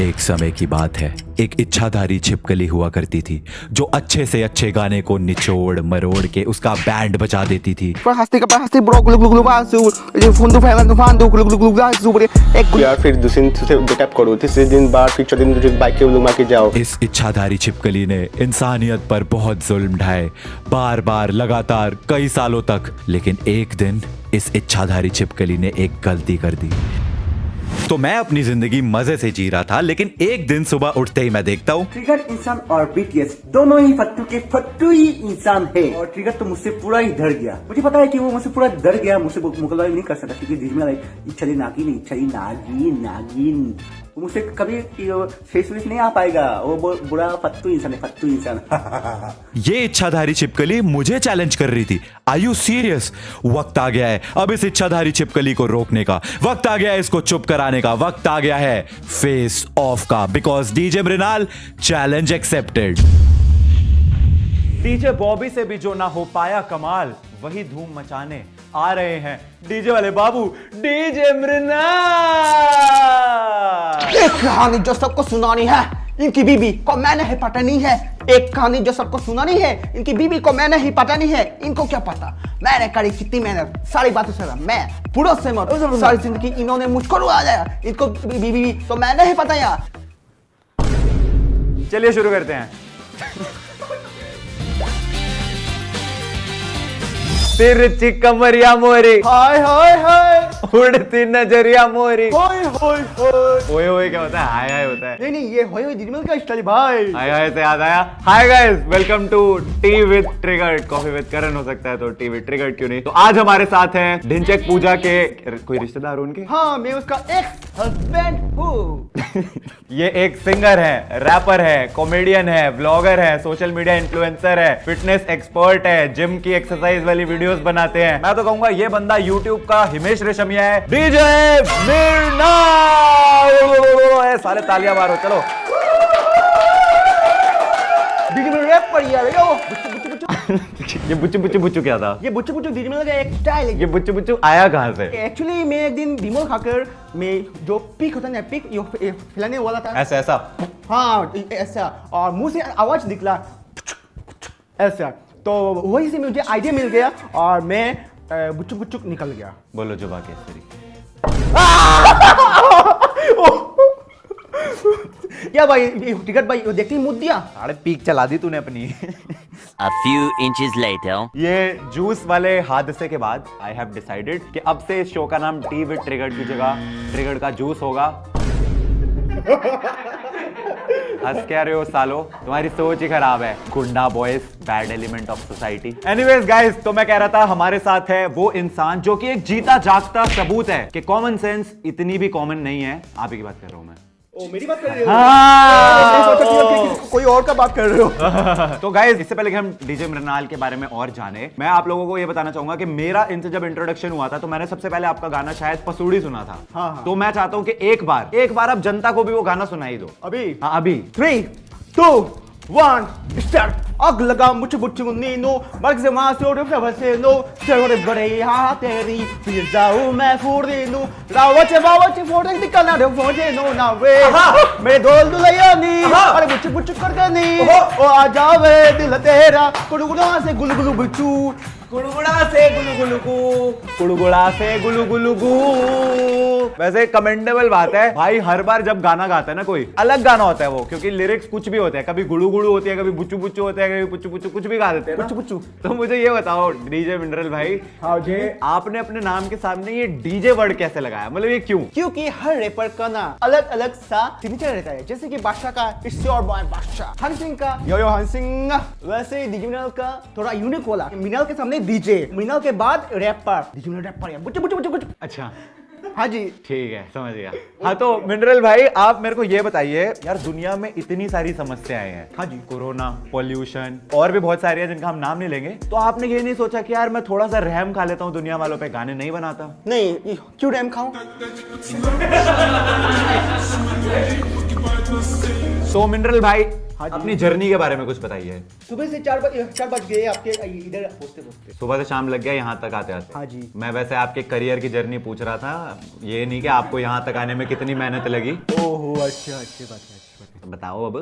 एक समय की बात है, एक इच्छाधारी छिपकली हुआ करती थी जो अच्छे से अच्छे गाने को निचोड़ मरोड़ के उसका बैंड बजा देती थी। यार फिर दूसरे दिन से बैकअप करो, तीसरे दिन बाद फिर चौथे दिन बाइक के लोग मार के जाओ। इस इच्छाधारी छिपकली ने इंसानियत पर बहुत जुल्म ढाए, बार बार लगातार कई सालों तक। लेकिन एक दिन इस इच्छाधारी छिपकली ने एक गलती कर दी। तो मैं अपनी जिंदगी मजे से जी रहा था, लेकिन एक दिन सुबह उठते ही मैं देखता हूँ ट्रिगर इंसान और बीटीएस दोनों ही फट्टू के फट्टू ही इंसान है। और ट्रिगर तो मुझसे पूरा ही डर गया। मुझे पता है कि वो मुझसे पूरा डर गया, मुझसे मुकाबला नहीं कर सकता क्योंकि दिल में इच्छली नागिन वो मुझसे कभी फेस वेस नहीं आ पाएगा। वो बुरा फट्टू इंसान है, फट्टू इंसान। ये इच्छाधारी छिपकली मुझे चैलेंज कर रही थी। Are you serious? वक्त आ गया है अब इस इच्छाधारी छिपकली को रोकने का, वक्त आ गया है इसको चुप कराने का, वक्त आ गया है फेस ऑफ का। Because DJ Mrinal challenge accepted. DJ Bobby से भी जो ना हो पाया कमाल, वही धूम मचाने आ रहे हैं डीजे वाले बाबू, डीजे मृणाल। एक कहानी जो सबको सुनानी है, इनकी बीबी को मैंने ही पटानी है। एक कहानी जो सबको सुनानी है, इनकी बीबी को मैंने ही पटानी है। इनको क्या पता मैंने करी कितनी मेहनत, सारी बातें सुना मैं पूरा सहमत। सारी जिंदगी इन्होंने मुझको रुआ दिया, इनको बीबी तो मैंने ही पटाया। चलिए शुरू करते हैं। तिरछी कमरिया मोरी, हाय हाय हाय, उड़ती नजरिया मोरी। हाय हाय हाय। ओए ओए क्या होता है? हाय हाय होता है। नहीं ये होय होय दिलमल का स्टाइल भाई। हाय हाय से याद आया। Hi guys, welcome to tea with triggered. Coffee with Karan हो सकता है तो टी विद ट्रिगर्ड क्यों नहीं। तो आज हमारे साथ हैं ढिंचैक पूजा के कोई रिश्तेदार उनके। हाँ, मैं उसका एक्स हस्बैंड हूँ। ये एक सिंगर है, रैपर है, कॉमेडियन है, व्लॉगर है, सोशल मीडिया इन्फ्लुएंसर है, फिटनेस एक्सपर्ट है, जिम की एक्सरसाइज वाली वीडियोस बनाते हैं। मैं तो कहूंगा ये बंदा यूट्यूब का हिमेश रेशमिया है, डीजे मृणाल। साले तालियां मारो, चलो। दिलमल रैप पर यार, यो ये बुच्चू बुच्चू बुच्चू क्या था? ये बुच्चू बुच्चू दिलमल का एक स्टाइल है। ये बुच्चू बुच्चू आया कहां से? एक्चुअली मैं एक दिन बिमल खाकर मैं जो पिक होता है ना, पिक फैलाने वाला था। ऐसा ऐसा? हाँ ऐसा, और मुंह से आवाज निकला ऐसा, तो वही से मुझे आइडिया मिल गया और मैं बुच्चुक बुच्चुक निकल गया। बोलो जुबा केसरी। क्या भाई टिकट भाई देखती मुद्द दिया। अरे पीक चला दी तूने अपनी। A few inches later. ये जूस वाले हादसे के बाद आई हैव डिसाइडेड कि अब से इस शो का नाम टी विद ट्रिगर्ड की जगह ट्रिगर्ड का जूस होगा। हंस क्या रहे हो सालो, तुम्हारी सोच ही खराब है। गुंडा boys, bad element of society. Anyways guys, तो मैं कह रहा था हमारे साथ है वो इंसान जो कि एक जीता जागता सबूत है कि कॉमन सेंस इतनी भी कॉमन नहीं है। आप ही की बात कर रहा हूं मैं। ओ मेरी बात कर रहे हो? हाँ। कोई और का बात कर रहे हो? तो गाइस, इससे पहले कि हम डीजे मृणाल के बारे में और जाने, मैं आप लोगों को ये बताना चाहूंगा कि मेरा इनसे जब इंट्रोडक्शन हुआ था तो मैंने सबसे पहले आपका गाना शायद पसूड़ी सुना था। हाँ। तो मैं चाहता हूं कि एक बार आप जनता को भी वो गाना सुनाई दो। अभी हाँ अभी। 3, 2, 1 स्टार्ट। आग लगा मुझ बुच्चू नीनो, मर्ग से वहां से उड़े फसे नो, चोरे बड़े हां तेरी, फिर जाऊं मैं फूरे नो, रावचे फोड़े निकलना रे फोड़े नो ना वे, मेरे दोल दुलैया नी, अरे बुच्चू बुच्चू कर गनी, ओ आ जावे दिल तेरा, कुड़ुकुड़ा से गुलगुलु बुच्चू, गुड़गुड़ा से गुलगुलू गू, गुड़गुड़ा से गुलगुलू गू। वैसे कमेंडेबल बात है भाई, हर बार जब गाना गाता है ना कोई अलग गाना होता है वो, क्योंकि लिरिक्स कुछ भी होते हैं, कभी गुड़ू गुड़ू होती है, कभी बुच्चू बुच्चू होते हैं, कभी पुच्चू पुच्चू, कुछ भी गा देते हैं ना। बुच्चू बुच्चू। तो मुझे ये बताओ डीजे मिनरल भाई, हाँ जी, आपने अपने नाम के सामने ये डीजे वर्ड कैसे लगाया? मतलब ये क्यों? क्योंकि हर रैपर का ना अलग अलग सा सिग्नेचर रहता है। जैसे कि बादशाह का इट्स योर बॉय बादशाह, हनी सिंह का यो यो हनी सिंह, वैसे डीजे मिनल का थोड़ा यूनिक वाला, मिनल के सामने डीजे, मिनल के बाद रैपर, डीजे मिनल रैपर है बुच्चू बुच्चू बुच्चू। अच्छा हाँ जी, ठीक है, समझ गया। हाँ तो मिनरल भाई, आप मेरे को ये बताइए यार, दुनिया में इतनी सारी समस्याएं हैं। हाँ जी, कोरोना, पॉल्यूशन और भी बहुत सारी है जिनका हम नाम नहीं लेंगे। तो आपने ये नहीं सोचा कि यार मैं थोड़ा सा रहम खा लेता हूँ दुनिया वालों पे, गाने नहीं बनाता? नहीं क्यों रैम खाऊं? तो मिनरल भाई, अपनी जर्नी के बारे में कुछ बताइए। सुबह से 4 बज गए आपके इधर पहुंचते। सुबह से शाम लग गया यहाँ तक आते आते। हाँ जी। मैं वैसे आपके करियर की जर्नी पूछ रहा था, ये नहीं कि आपको यहाँ तक आने में कितनी मेहनत लगी। ओहो अच्छा अच्छी बात है, अच्छी बात बताओ अब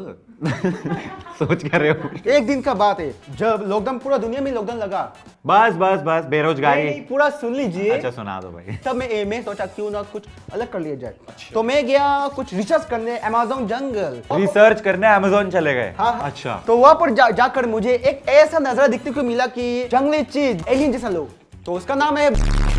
सोच कर रहे हो? है। एक दिन का बात है जब लॉकडाउन, पूरा दुनिया में लॉकडाउन लगा। बस बस बस बेरोजगारी। नहीं, पूरा सुन लीजिए। अच्छा सुना दो भाई। तब मैं सोचा क्यों ना कुछ अलग कर लिया जाए। तो मैं गया कुछ रिसर्च करने अमेज़न जंगल। रिसर्च करने अमेज़न चले गए? हाँ हाँ। अच्छा। तो वहां पर जाकर मुझे एक ऐसा नजारा दिखने को मिला कि जंगली चीज एलियन जैसा लोग, तो उसका नाम है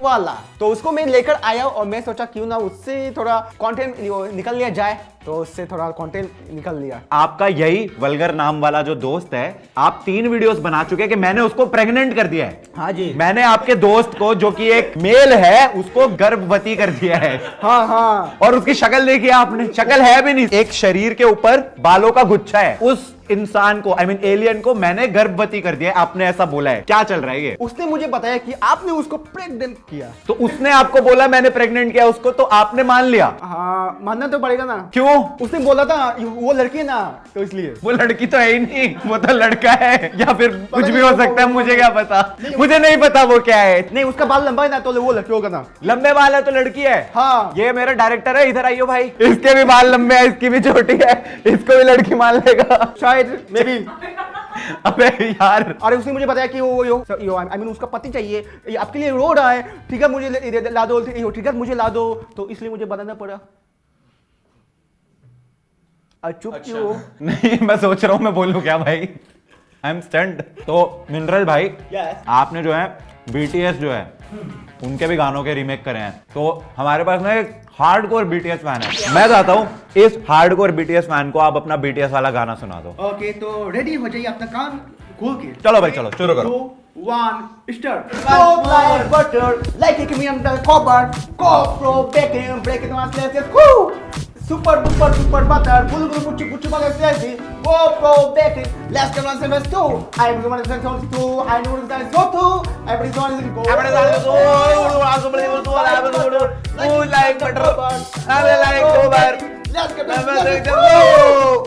वाला। तो उसको मैं लेकर आया और मैं सोचा क्यों ना उससे थोड़ा कंटेंट निकल लिया जाए, तो उससे थोड़ा कंटेंट निकल लिया। आपका यही वल्गर नाम वाला जो दोस्त है, आप 3 वीडियोस बना चुके हैं कि मैंने उसको प्रेग्नेंट कर दिया है। हाँ जी। मैंने आपके दोस्त को जो कि एक मेल है उसको गर्भवती कर दिया है। हाँ हाँ। और उसकी शक्ल देखी आपने? शक्ल है भी नहीं, एक शरीर के ऊपर बालों का गुच्छा है। उस इंसान को, आई मीन एलियन को मैंने गर्भवती कर दिया है, आपने ऐसा बोला है। क्या चल रहा है ये? उसने मुझे बताया कि आपने उसको प्रेग्नेंट किया। तो उसने आपको बोला मैंने प्रेग्नेंट किया उसको, तो आपने मान लिया? हाँ, मानना तो पड़ेगा ना। क्यों? उसने बोला था वो लड़की है ना, तो इसलिए। वो लड़की तो है ही नहीं, वो तो लड़का है, या फिर कुछ भी हो सकता है, मुझे क्या पता। मुझे नहीं पता वो क्या है। नहीं, उसका बाल लंबा है ना, तो वो लड़की होगा ना। लंबे बाल है तो लड़की है। हाँ। ये मेरा डायरेक्टर है, इधर आइयो भाई। इसके भी बाल लंबे हैं, इसकी भी छोटी है, इसको भी लड़की मान लेगा शायद मे बी। अबे यार। अरे उसने मुझे बताया कि वो आई मीन उसका पति चाहिए, ये आपके लिए रो रहा है, ठीक है मुझे ला दो, ठीक है मुझे ला दो, तो इसलिए मुझे बताना पड़ा। चुप क्यों? नहीं, मैं सोच रहा हूँ मैं बोलूँ क्या भाई। I am stunt. तो मिनरल भाई, Yes. आपने जो है बीटीएस जो है उनके भी गानों के रीमेक करे हैं, तो हमारे पास ना एक हार्डकोर बीटीएस फैन है। मैं चाहता हूँ इस हार्डकोर बीटीएस फैन को आप अपना बीटीएस वाला गाना सुना दो। ओके, तो रेडी हो जाइए, अपना कान खोल के। चलो भाई, चलो शुरू करो। 2, 1 start. Cold like butter, like a me under copper, copro bacon, break it once let's go. Super duper super butter, bulu bulu puchu puchu bagai sesi, copro bacon, let's go once let's go. I am going to say to, I know what is go to. Everybody is go. Everybody is go. Like butter, I like copper. Let's go.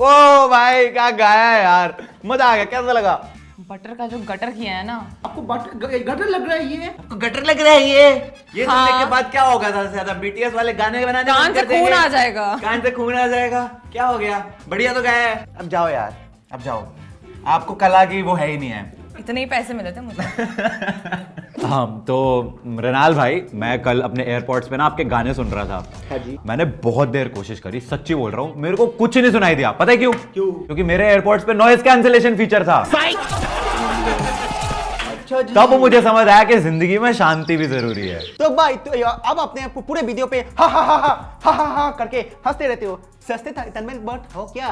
ओ भाई क्या गाया है यार, मजा आ गया। कैसा लगा? Butter का जो गटर किया है ना, आपको गटर लग रहा है ये? गटर लग रहा है ये हाँ। सुनने के बाद क्या होगा? ज्यादा से ज्यादा बीटीएस वाले गाने बनाने कान बंद से कर देंगे। खून आ जाएगा। कान से खून आ जाएगा। क्या हो गया? बढ़िया तो गाया है। अब जाओ यार, अब जाओ। आपको कला की वो है ही नहीं है। इतने ही पैसे मिले थे मुझे। हाँ, तो रेनाल भाई, मैं कल अपने एयरपोर्ट्स पे ना आपके गाने सुन रहा था। हाँ जी। मैंने बहुत देर कोशिश करी, सच्ची बोल रहा हूँ, मेरे को कुछ नहीं सुनाई दिया। पता है क्यों? क्यों? क्योंकि मेरे एयरपोर्ट्स पे नॉइज कैंसिलेशन फीचर था। अच्छा जी। तब मुझे समझ आया कि जिंदगी में शांति भी जरूरी है। तो भाई, तो अब अपने पूरे वीडियो पे हा हा हा हा हा हा हा करके हंसते रहते हो। सस्ते तनमेल बट हो क्या?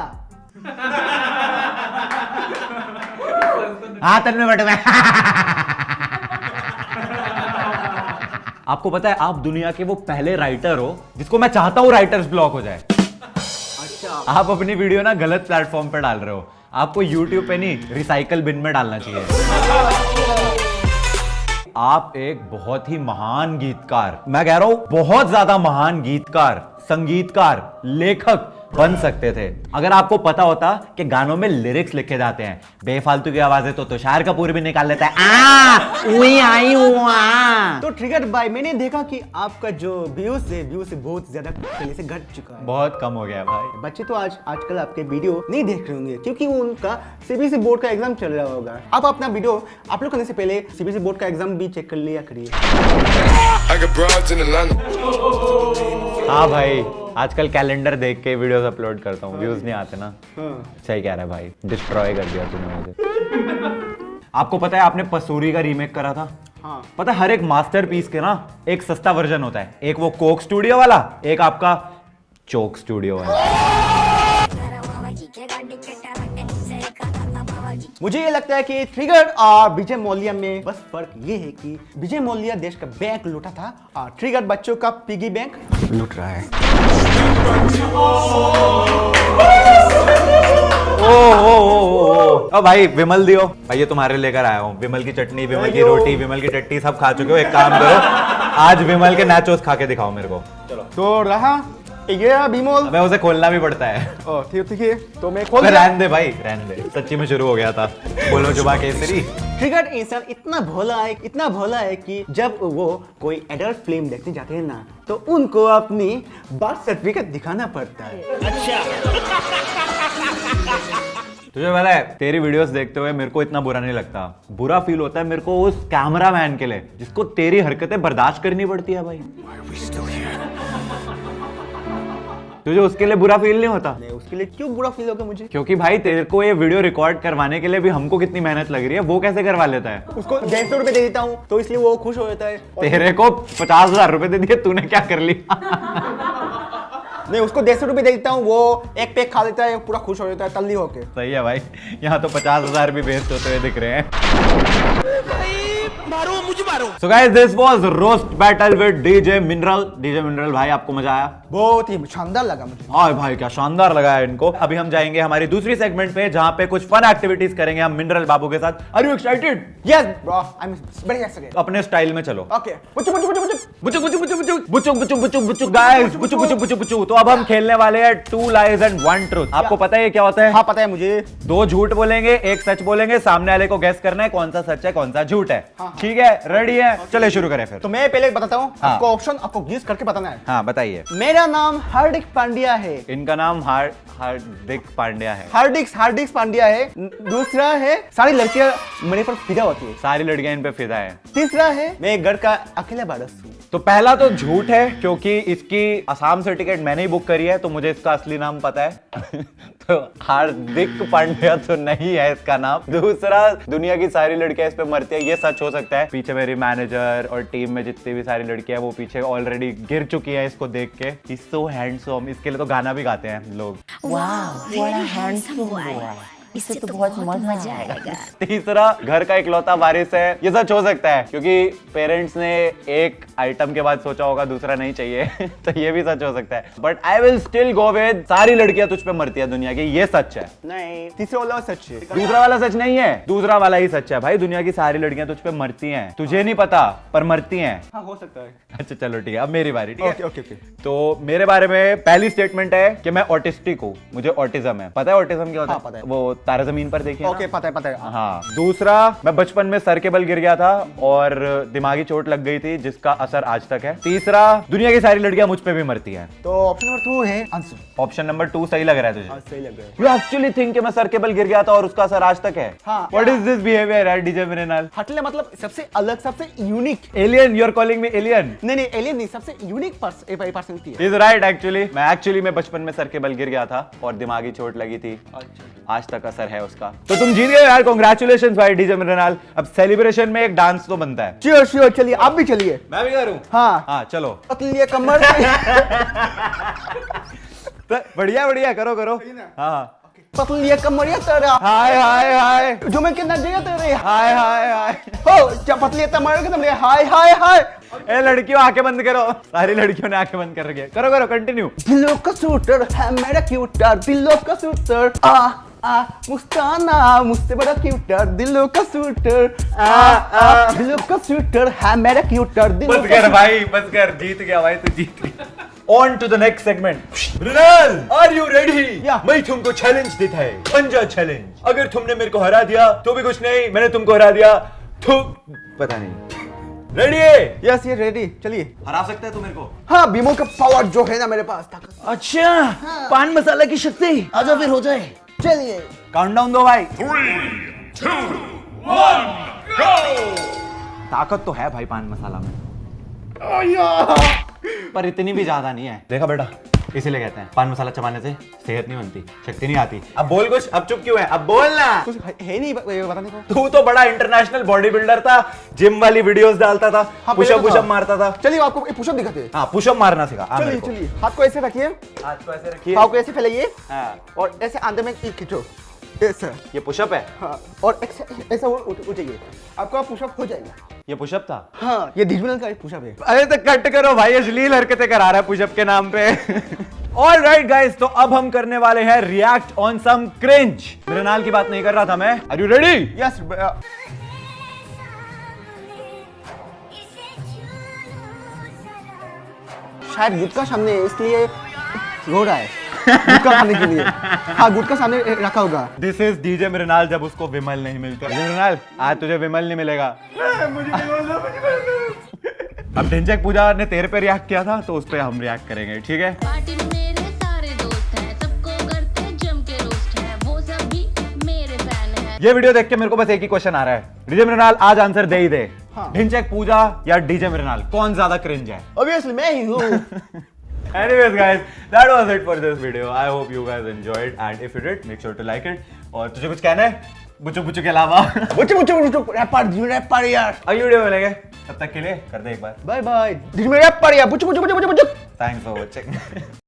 हाँ, तन्मय बट में। आपको पता है, आप दुनिया के वो पहले राइटर हो जिसको मैं चाहता हूं राइटर्स ब्लॉक हो जाए। अच्छा। आप अपनी वीडियो ना गलत प्लेटफॉर्म पे डाल रहे हो। आपको YouTube पे नहीं, रिसाइकल बिन में डालना चाहिए। आप एक बहुत ही महान गीतकार, मैं कह रहा हूं बहुत ज्यादा महान गीतकार, संगीतकार, लेखक बन सकते थे अगर आपको पता होता कि गानों में लिरिक्स लिखे जाते हैं। बेफालतू की आवाजें तो तुषार कपूर भी निकाल लेता है। उई आई हुआ। तो ट्रिगर भाई, मैंने देखा कि आपका जो व्यूज से बहुत ज्यादा पहले से घट चुका है। बहुत कम हो गया भाई। बच्चे तो आजकल आपके वीडियो नहीं देख रहे होंगे क्योंकि उनका सीबीएसई बोर्ड का एग्जाम चल रहा होगा। आप अपना वीडियो अपलोड करने से पहले सीबीएसई बोर्ड का एग्जाम भी चेक कर लिया करिए। हाँ भाई, आजकल कैलेंडर देख के वीडियोस अपलोड करता हूँ, व्यूज नहीं आते ना। सही कह रहा है भाई, डिस्ट्रॉय कर दिया तूने मुझे। आपको पता है आपने पसूरी का रीमेक करा था? हाँ। पता है हर एक मास्टरपीस के ना एक सस्ता वर्जन होता है। एक वो कोक स्टूडियो वाला, एक आपका चोक स्टूडियो वाला। मुझे ये लगता है कि ट्रिगर और विजय मौलिया में बस फर्क ये है कि विजय मौलिया देश का बैंक लूटा था और ट्रिगर बच्चों का पिगी बैंक लूट रहा है। ओ भाई, विमल दियो भाई, ये तुम्हारे लेकर आया हूँ। विमल की चटनी, विमल की रोटी, विमल की चटनी सब खा चुके हो। एक काम करो, आज विमल के नाचोस खा के दिखाओ मेरे को। चलो। तो रहा ये बिमोल अबे उसे खोलना भी पड़ता है। ओ ठीक है तो मैं खोल अबे दिया। रहने दे भाई, रहने दे, सच्ची में शुरू हो गया था। बोलो जुबा केसरी। ट्रिगर इंसान इतना भोला है कि जब वो कोई एडल्ट फिल्म देखने जाते हैं ना तो उनको अपनी बर्थ सर्टिफिकेट दिखाना पड़ता है। तुझे पता है तेरी वीडियोस देखते हुए मेरे को इतना बुरा नहीं लगता, बुरा फील होता है मेरे को उस कैमरामैन के लिए जिसको तेरी हरकतें बर्दाश्त करनी पड़ती है भाई। तुझे उसके लिए बुरा फील नहीं होता? नहीं, उसके लिए क्यों बुरा फील होगा मुझे? क्योंकि भाई तेरे को ये वीडियो रिकॉर्ड करवाने के लिए भी हमको कितनी मेहनत लग रही है, वो कैसे करवा लेता है? उसको 150 रुपए दे देता हूँ तो इसलिए वो खुश हो जाता है। तेरे को 50,000 रुपए दे दिए, तूने क्या कर लिया? नहीं, उसको 150 रुपए दे देता हूँ, वो एक पैक खा लेता है, पूरा खुश हो जाता है तल्ली होके। सही है भाई, यहाँ तो 50,000 भी वेस्ट होते हुए दिख रहे हैं। So guys, this was roast battle with DJ Mineral। DJ Mineral भाई आपको मजा आया? बहुत ही शानदार लगा मुझे। हाँ भाई क्या शानदार लगा है इनको। अभी हम जाएंगे हमारी दूसरी सेगमेंट पे जहाँ पे कुछ फन एक्टिविटीज करेंगे हम मिनरल बाबू के साथ। Are you excited? Yes bro, I am very excited. अपने स्टाइल में चलो। ओके, बुचु बुचु बुचु बुचु बुचु बुचु बुचु बुचु बुचु बुचु बुचु बुचु गाइस, बुचु बुचु बुचु बुचु। तो अब हम खेलने वाले हैं 2 lies and 1 truth। आपको पता है ये क्या होता है? हाँ पता है मुझे। 2 झूठ बोलेंगे, 1 सच बोलेंगे, सामने वाले को गैस करना है कौन सा सच है कौन सा झूठ है। ठीक है, रेडी है? चले शुरू करें फिर। तो मैं पहले बताता हूँ, हाँ। आपको ऑप्शन आपको गेस करके बताना है। हाँ बताइए। मेरा नाम हार्दिक पांड्या है। इनका नाम हार्दिक पांड्या है। हार्दिक पांड्या है। दूसरा है सारी लड़कियां मेरे पर फिदा होती है। सारी लड़कियां इन पे फिदा है। तीसरा है मैं घर का अकेला बारस हूँ। तो पहला तो झूठ है क्योंकि इसकी असम से टिकट मैंने ही बुक करी है तो मुझे इसका असली नाम पता है। तो हार्दिक पांड्या तो नहीं है इसका नाम। दूसरा, दुनिया की सारी लड़कियां इस पे मरती है, ये सच हो सकता है। पीछे मेरी मैनेजर और टीम में जितनी भी सारी लड़कियां हैं वो पीछे ऑलरेडी गिर चुकी है इसको देख के। He's so handsome। इसके लिए तो गाना भी गाते हैं लोग। इससे तो बहुत मजा आएगा। तीसरा, घर का इकलौता वारिस है, ये सच हो सकता है क्योंकि पेरेंट्स ने एक आइटम के बाद सोचा होगा दूसरा नहीं चाहिए। तो ये भी सच हो सकता है। But I will still go with सारी लड़कियां तुझ पे मरती है दुनिया की, ये सच है। नहीं, तीसरा वाला सच है। दूसरा वाला सच नहीं है, दूसरा वाला ही सच है भाई। दुनिया की सारी लड़कियां तुझ पे मरती हैं, तुझे नहीं पता पर मरती हैं। हाँ हो सकता है। अच्छा चलो ठीक है, अब मेरी बारी। ठीक है ओके ओके ओके। तो मेरे बारे में पहली स्टेटमेंट है कि मैं ऑटिस्टिक हूँ, मुझे ऑटिज्म है। पता है ऑटिज्म क्या होता है? हाँ, पता है। वो तारा जमीन पर देखिए ओके, पता है। हाँ। दूसरा, मैं बचपन में सर के बल गिर गया था और दिमागी चोट लग गई थी जिसका असर आज तक है। तीसरा, दुनिया की सारी लड़कियां मुझ पे भी मरती हैं। तो ऑप्शन नंबर 2 है आंसर। ऑप्शन नंबर 2 सही लग रहा है तुझे? हाँ, सही लग रहा है। You actually think कि मैं सर के बल गिर गया था और उसका असर आज तक है? हाँ। What is this behavior है डीजे मिनरल? हटले मतलब सबसे अलग, सबसे unique. Alien, you're calling me alien? नहीं, एलियन नहीं, सबसे यूनिक पर्सनैलिटी है। He's right actually। मैं बचपन में सर के बल गिर गया था और दिमागी चोट लगी थी। आज तक असर है उसका। तो तुम जीत गए यार, कांग्रेचुलेशंस भाई डीजे मिनरल। अब सेलिब्रेशन में एक डांस तो बनता है। श्योर, चलिए आप भी चलिए। मैं भी करूं? हाँ चलो। पतली कमर। बढ़िया करो। हाँ पतली कमरिया तेरा। हाय जो मैं कितना जगह तेरे। हाय हो जब पतली कमर के तुमने हाय। ए लड़कियों आंखें बंद करो। सारी लड़कियों ने आंखें बंद कर रखी है। करो कंटिन्यू। दिलों का शूटर है मेरा क्यूटर, दिलों का शूटर। मुस्काना मुझसे बड़ा क्यूटर, दिलों का शूटर। दिलों का शूटर है मेरा क्यूटर। बस कर भाई, बस कर। जीत गया भाई, तू जीत गया। On to the next segment। Mrinal, are you ready? Yeah। मैं तुमको चैलेंज देता है, पंजा चैलेंज। अगर तुमने मेरे को हरा दिया तो भी कुछ नहीं, मैंने तुमको हरा दिया तो पता नहीं। रेडी है? यस ये रेडी, चलिए। हरा सकता है तू मेरे को? हाँ, बीमो का पावर जो है ना मेरे पास, ताकत। अच्छा, पान मसाला की शक्ति। आजा फिर हो जाए, चलिए। काउंटडाउन दो भाई। 3, 2, 1 go। ताकत तो है भाई पान मसाला में, पर इतनी भी ज्यादा नहीं है। देखा बेटा, इसीलिए कहते हैं पान मसाला चबाने से सेहत नहीं बनती, शक्ति नहीं आती। अब बोल कुछ, अब चुप क्यों है? अब बोलना। कुछ है नहीं बताने को। तू तो बड़ा इंटरनेशनल बॉडी बिल्डर था, जिम वाली वीडियोस डालता था, हाँ, पुशअप मारता था। चलिए आपको पुशअप दिखाते हैं। हाँ, पुशअप मारना सिखा। चलिए हाथ को ऐसे रखिए, हाथ को ऐसे रखिए, पाँव को ऐसे फैलाइए हाँ। और ऐसे अंदर में खींचो, ऐसा। ये पुशअप है। हाँ, और ऐसा उठिए, आपका पुशअप हो जाएगा। ये पुशअप था। हाँ, ये डिजिटल का पुशअप है। अरे तो कट करो भाई, अश्लील हरकतें करा रहा है पुशअप के नाम पे। ऑलराइट गाइस, तो अब हम करने वाले हैं react on some cringe. Mrinal की बात नहीं कर रहा था मैं। Are you ready? यस। शायद युद्ध का सामने है, इसलिए रो रहा है गुटखा खाने के लिए। हाँ गुटखा सामने रखा होगा। दिस इज डीजे मृणाल जब उसको विमल नहीं मिलते। डीजे मृणाल आज तुझे विमल नहीं मिलेगा। अब ढिंचैक पूजा ने तेरे पे रिएक्ट किया था तो उस पे हम रिएक्ट करेंगे, ठीक है? पार्टी में मेरे सारे दोस्त हैं, सबको करते जम के रोस्ट हैं, वो सब भी मेरे फैन हैं। ये वीडियो देख के मेरे को बस एक ही क्वेश्चन आ रहा है, डीजे मृणाल आज आंसर दे ही दे। ढिंचैक पूजा या डीजे मृणाल कौन ज्यादा क्रिंज है? ऑब्वियसली मैं ही हूँ। Anyways guys, that was it for this video. I hope you guys enjoyed and if you did, make sure to like it. और तुझे कुछ कहना है बुच्चू बुच्चू के अलावा? बुच्चू रैपर यार। अगली वीडियो में मिलेंगे, तब तक के लिए कर दे एक बार बाय बाय। जिसमें रैपर यार बुच्चू। Thanks for watching.